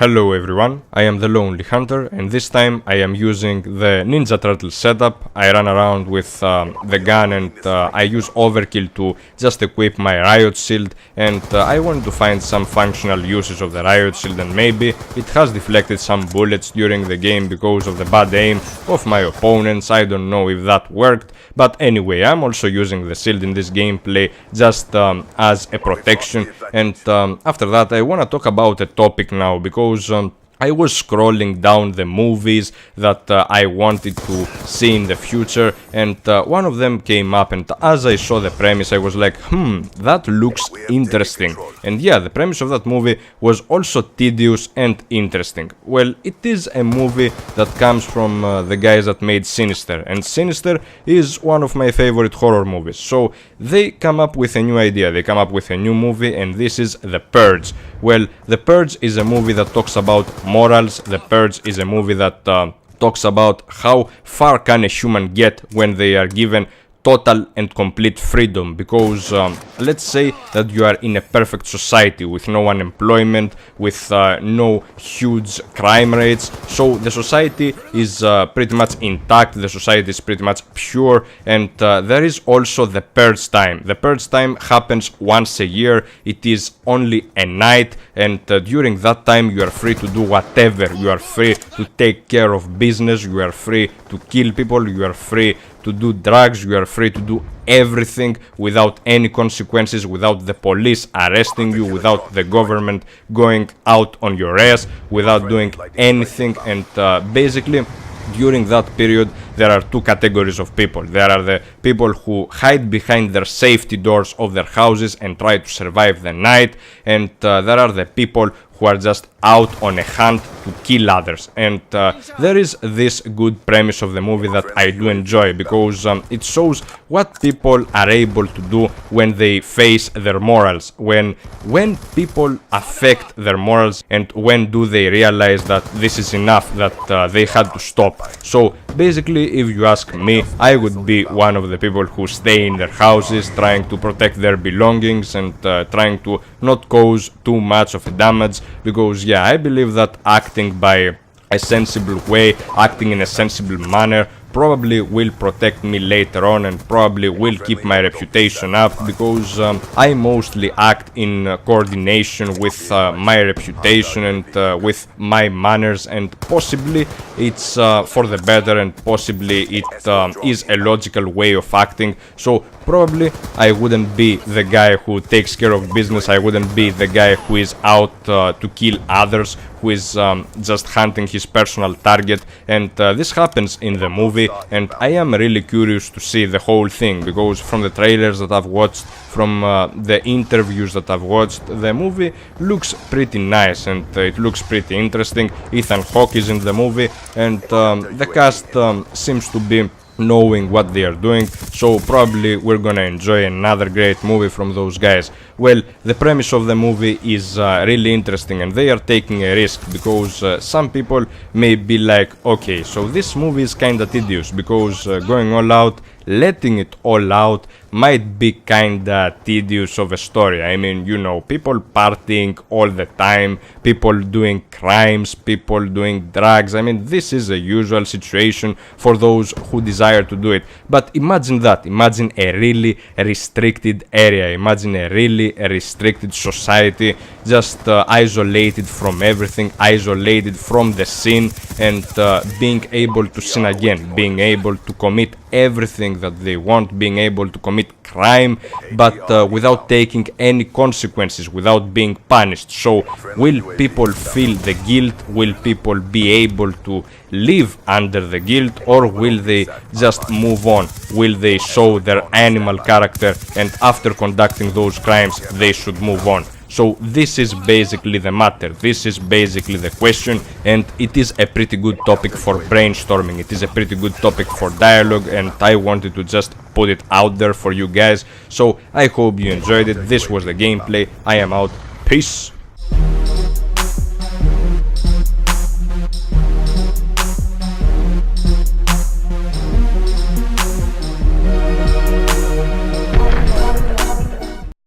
Hello everyone, I am the Lonely Hunter and this time I am using the Ninja Turtle setup. I run around with the gun and I use overkill to just equip my riot shield, and I wanted to find some functional uses of the riot shield, and maybe it has deflected some bullets during the game because of the bad aim of my opponents. I don't know if that worked, but anyway, I'm also using the shield in this gameplay just as a protection. And after that I wanna talk about a topic now, because I was scrolling down the movies that I wanted to see in the future, and one of them came up, and as I saw the premise I was like, that looks interesting. And yeah, the premise of that movie was also tedious and interesting. Well, it is a movie that comes from the guys that made Sinister, and Sinister is one of my favorite horror movies. So they come up with a new idea, they come up with a new movie, and this is The Purge. Well, The Purge is a movie that talks about morals. The Purge is a movie that talks about how far can a human get when they are given total and complete freedom, because let's say that you are in a perfect society with no unemployment, with no huge crime rates, so the society is pretty much intact, the society is pretty much pure, and there is also the purge time. The purge time happens once a year, it is only a night, and during that time you are free to do whatever. You are free to take care of business, you are free to kill people, you are free to do drugs, you are free to do everything without any consequences, without the police arresting you, without the government going out on your ass, without doing anything. And basically during that period there are two categories of people. There are the people who hide behind their safety doors of their houses and try to survive the night, and there are the people who are just out on a hunt to kill others. And there is this good premise of the movie that I do enjoy, because it shows what people are able to do when they face their morals, when people affect their morals, and when do they realize that this is enough, that they had to stop. So basically, if you ask me, I would be one of the people who stay in their houses trying to protect their belongings and trying to not cause too much of a damage, because yeah, I believe that acting by a sensible way, acting in a sensible manner, probably will protect me later on and probably will keep my reputation up, because I mostly act in coordination with my reputation and with my manners, and possibly it's for the better, and possibly it is a logical way of acting. So probably I wouldn't be the guy who takes care of business, I wouldn't be the guy who is out to kill others, who is just hunting his personal target. And this happens in the movie, and I am really curious to see the whole thing, because from the trailers that I've watched, from the interviews that I've watched, the movie looks pretty nice and it looks pretty interesting. Ethan Hawke is in the movie, and the cast seems to be knowing what they are doing, so probably we're gonna enjoy another great movie from those guys. Well, the premise of the movie is really interesting, and they are taking a risk, because some people may be like, okay, so this movie is kinda tedious, because going all out, letting it all out might be kinda tedious of a story. I mean, you know, people partying all the time, people doing crimes, people doing drugs. I mean, this is a usual situation for those who desire to do it. But imagine that, imagine a really restricted area, imagine a really restricted society, just isolated from everything, isolated from the sin, and being able to sin again, being able to commit everything that they want, being able to commit crime, but without taking any consequences, without being punished. So will people feel the guilt? Will people be able to live under the guilt, or will they just move on? Will they show their animal character, and after conducting those crimes they should move on? So this is basically the matter, this is basically the question, and it is a pretty good topic for brainstorming, it is a pretty good topic for dialogue, and I wanted to just put it out there for you guys. So I hope you enjoyed it. This was the gameplay. I am out. Peace.